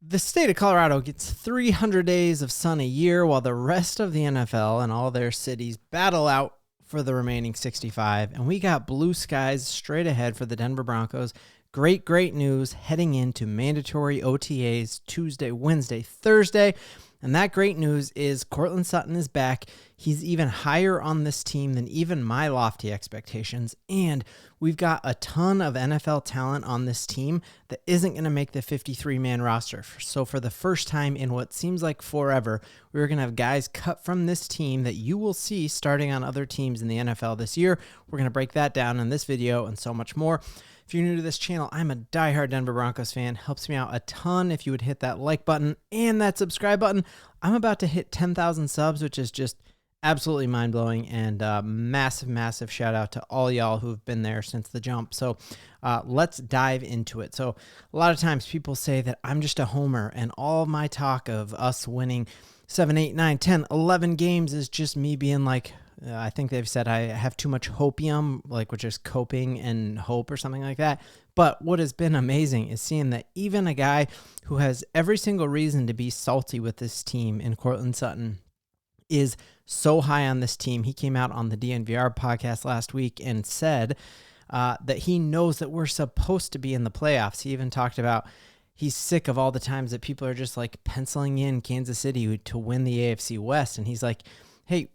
The state of Colorado gets 300 days of sun a year while the rest of the NFL and all their cities battle out for the remaining 65. And we got blue skies straight ahead for the Denver Broncos. Great news heading into mandatory OTAs Tuesday, Wednesday, Thursday. And that great news is Courtland Sutton is back. He's even higher on this team than even my lofty expectations. And we've got a ton of NFL talent on this team that isn't going to make the 53-man roster. So for the first time in what seems like forever, we're going to have guys cut from this team that you will see starting on other teams in the NFL this year. We're going to break that down in this video and so much more. If you're new to this channel, I'm a diehard Denver Broncos fan. Helps me out a ton if you would hit that like button and that subscribe button. I'm about to hit 10,000 subs, which is just absolutely mind-blowing, and massive shout out to all y'all who have been there since the jump. So let's dive into it. So a lot of times people say that I'm just a homer, and all my talk of us winning 7, 8, 9, 10, 11 games is just me being like, I think they've said I have too much hopium, which is coping and hope or something like that. But what has been amazing is seeing that even a guy who has every single reason to be salty with this team in Courtland Sutton is so high on this team. He came out on the DNVR podcast last week and said that he knows that we're supposed to be in the playoffs. He even talked about he's sick of all the times that people are just like penciling in Kansas City to win the AFC West. And he's like, hey,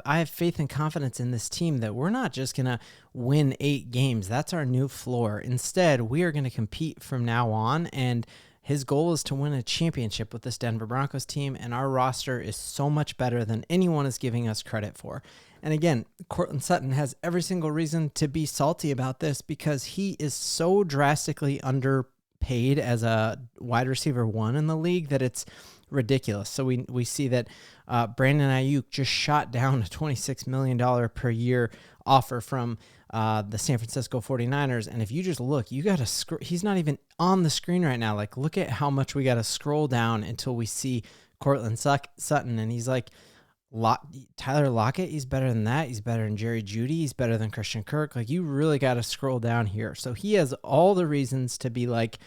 I have faith and confidence in this team that we're not just going to win 8 games. That's our new floor. Instead, we are going to compete from now on, and his goal is to win a championship with this Denver Broncos team, and our roster is so much better than anyone is giving us credit for. And again, Courtland Sutton has every single reason to be salty about this because he is so drastically underpaid as a wide receiver 1 in the league that it's ridiculous. So we see that Brandon Ayuk just shot down a $26 million per year offer from the San Francisco 49ers. And if you just look, you got to he's not even on the screen right now. Like, look at how much we got to scroll down until we see Courtland Sutton. And he's like, Tyler Lockett, he's better than that. He's better than Jerry Jeudy. He's better than Christian Kirk. Like, you really got to scroll down here. So he has all the reasons to be like,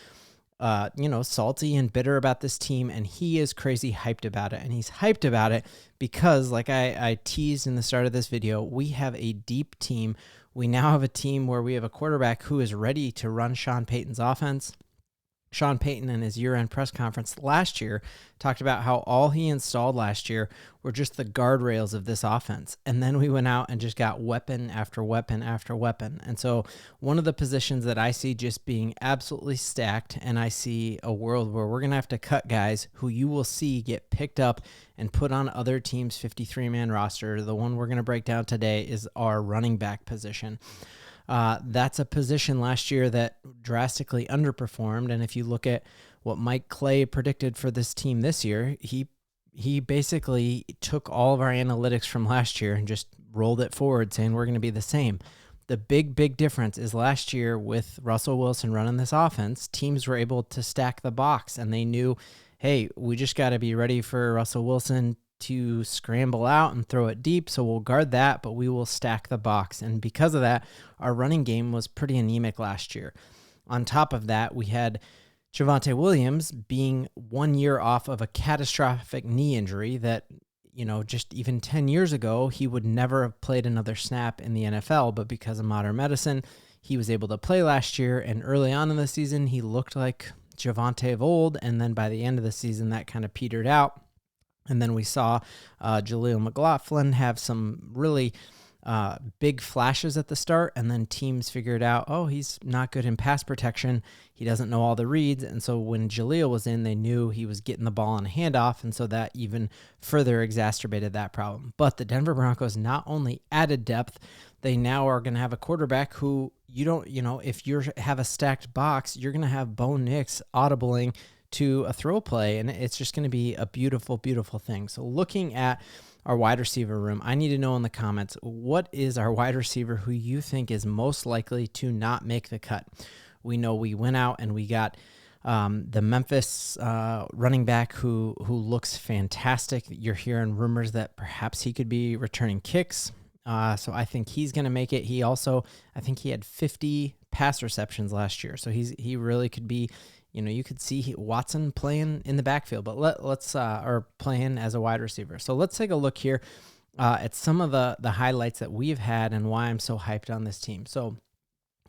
salty and bitter about this team, and he is crazy hyped about it. And he's hyped about it because, like I teased in the start of this video, we have a deep team. We now have a team where we have a quarterback who is ready to run Sean Payton's offense. Sean Payton in his year-end press conference last year talked about how all he installed last year were just the guardrails of this offense. And then we went out and just got weapon after weapon after weapon. And so one of the positions that I see just being absolutely stacked, and I see a world where we're going to have to cut guys who you will see get picked up and put on other teams' 53-man roster. The one we're going to break down today is our running back position. That's a position last year that drastically underperformed. And if you look at what Mike Clay predicted for this team this year, he basically took all of our analytics from last year and just rolled it forward saying we're going to be the same. The big difference is last year with Russell Wilson running this offense, teams were able to stack the box and they knew, hey, we just got to be ready for Russell Wilson to scramble out and throw it deep, so we'll guard that, but we will stack the box. And because of that, our running game was pretty anemic last year. On top of that, we had Javonte Williams being 1 year off of a catastrophic knee injury that, just even 10 years ago, he would never have played another snap in the NFL, but because of modern medicine, he was able to play last year, and early on in the season, he looked like Javonte of old, and then by the end of the season, that kind of petered out. And then we saw Jaleel McLaughlin have some really big flashes at the start, and then teams figured out, oh, he's not good in pass protection. He doesn't know all the reads. And so when Jaleel was in, they knew he was getting the ball on a handoff, and so that even further exacerbated that problem. But the Denver Broncos not only added depth, they now are going to have a quarterback who if you have a stacked box, you're going to have Bo Nix audibling to a throw play, and it's just going to be a beautiful thing. So looking at our wide receiver room, I need to know in the comments, what is our wide receiver who you think is most likely to not make the cut? We know we went out and we got the Memphis running back who looks fantastic. You're hearing rumors that perhaps he could be returning kicks. So I think he's going to make it. I think he had 50 pass receptions last year. So he really could be you could see Watson playing in the backfield, but let's or playing as a wide receiver. So let's take a look here at some of the highlights that we've had and why I'm so hyped on this team. So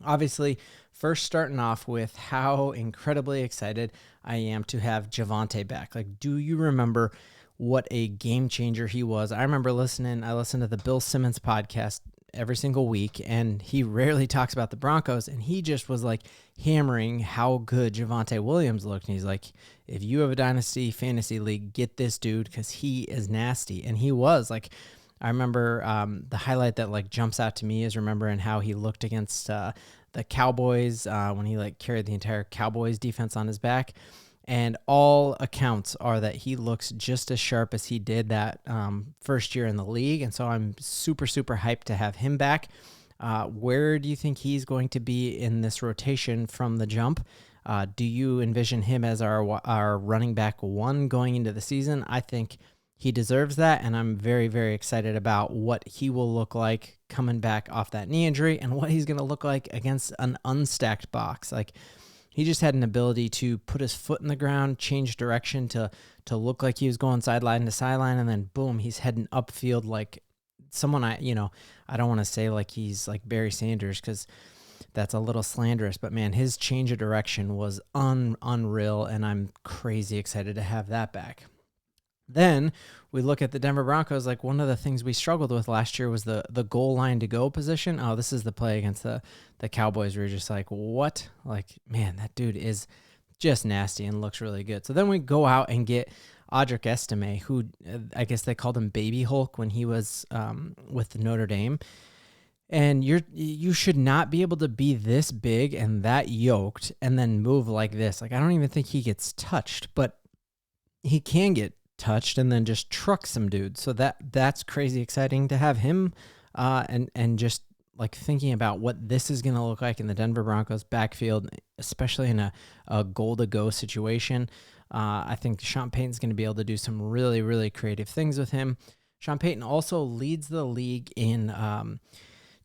obviously, first starting off with how incredibly excited I am to have Javonte back. Like, do you remember what a game changer he was? I remember I listened to the Bill Simmons podcast every single week, and he rarely talks about the Broncos, and he just was like hammering how good Javonte Williams looked. And he's like, if you have a dynasty fantasy league, get this dude because he is nasty. And he was like, I remember the highlight that like jumps out to me is remembering how he looked against the Cowboys when he like carried the entire Cowboys defense on his back. And all accounts are that he looks just as sharp as he did that first year in the league. And so I'm super, super hyped to have him back. Where do you think he's going to be in this rotation from the jump? Do you envision him as our running back one going into the season? I think he deserves that, and I'm very, very excited about what he will look like coming back off that knee injury and what he's going to look like against an unstacked box. Like, he just had an ability to put his foot in the ground, change direction to look like he was going sideline to sideline, and then boom, he's heading upfield like someone I don't want to say like he's like Barry Sanders because that's a little slanderous, but man, his change of direction was unreal, and I'm crazy excited to have that back. Then we look at the Denver Broncos. Like, one of the things we struggled with last year was the goal line to go position. Oh, this is the play against the Cowboys. We were just like, what? Like, man, that dude is just nasty and looks really good. So then we go out and get Audric Estime, who I guess they called him Baby Hulk when he was with Notre Dame. And you should not be able to be this big and that yoked and then move like this. Like, I don't even think he gets touched, but he can get touched and then just truck some dudes. So that's crazy exciting to have him and just like thinking about what this is going to look like in the Denver Broncos backfield, especially in a goal to go situation. I think Sean Payton's going to be able to do some really, really creative things with him. Sean Payton also leads the league in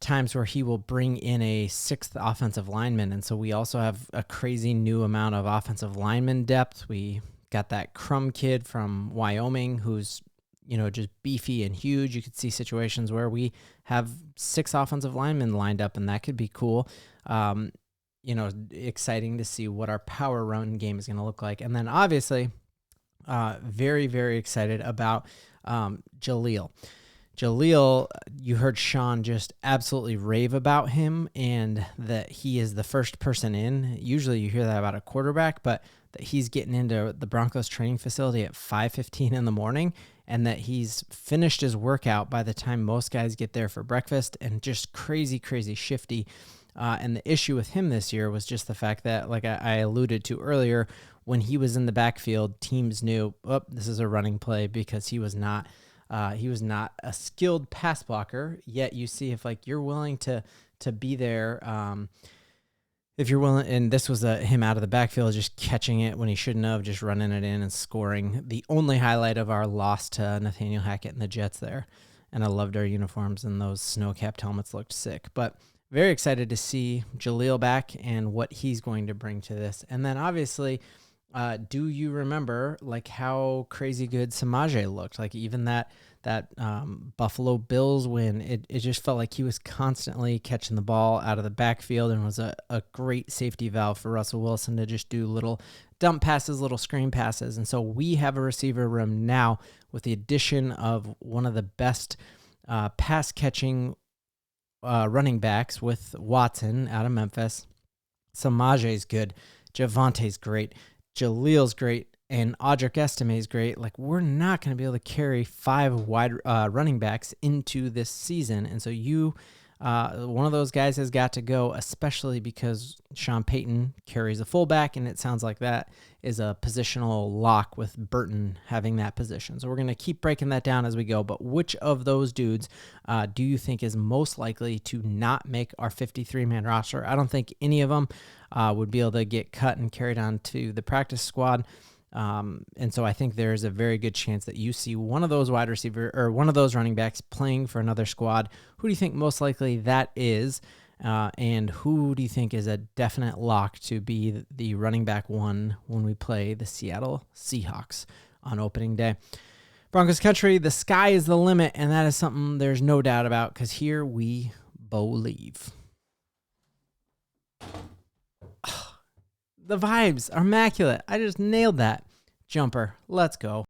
times where he will bring in a sixth offensive lineman. And so we also have a crazy new amount of offensive lineman depth. We got that Crum kid from Wyoming who's, just beefy and huge. You could see situations where we have 6 offensive linemen lined up, and that could be cool. Exciting to see what our power run game is going to look like. And then obviously, very, very excited about Jaleel. Jaleel, you heard Sean just absolutely rave about him and that he is the first person in. Usually you hear that about a quarterback, but that he's getting into the Broncos training facility at 5:15 in the morning and that he's finished his workout by the time most guys get there for breakfast and just crazy, crazy shifty. And the issue with him this year was just the fact that, like I alluded to earlier, when he was in the backfield, teams knew, this is a running play because he was not a skilled pass blocker. Yet you see if like you're willing to be there, if you're willing, and this was him out of the backfield, just catching it when he shouldn't have, just running it in and scoring. The only highlight of our loss to Nathaniel Hackett and the Jets there. And I loved our uniforms, and those snow-capped helmets looked sick. But very excited to see Jaleel back and what he's going to bring to this. And then obviously, do you remember like how crazy good Samaje looked? Like even that Buffalo Bills win, it just felt like he was constantly catching the ball out of the backfield and was a great safety valve for Russell Wilson to just do little dump passes, little screen passes. And so we have a receiver room now with the addition of one of the best pass catching running backs with Watson out of Memphis. Samaje's good. Javonte's great. Jaleel's great. And Audric Estime is great. Like, we're not going to be able to carry 5 wide running backs into this season. And so one of those guys has got to go, especially because Sean Payton carries a fullback, and it sounds like that is a positional lock with Burton having that position. So we're going to keep breaking that down as we go. But which of those dudes do you think is most likely to not make our 53-man roster? I don't think any of them would be able to get cut and carried on to the practice squad. And so I think there's a very good chance that you see one of those wide receiver or one of those running backs playing for another squad. Who do you think most likely that is? And who do you think is a definite lock to be the running back 1 when we play the Seattle Seahawks on opening day? Broncos country, the sky is the limit, and that is something there's no doubt about because here we believe. The vibes are immaculate. I just nailed that. Jumper, let's go.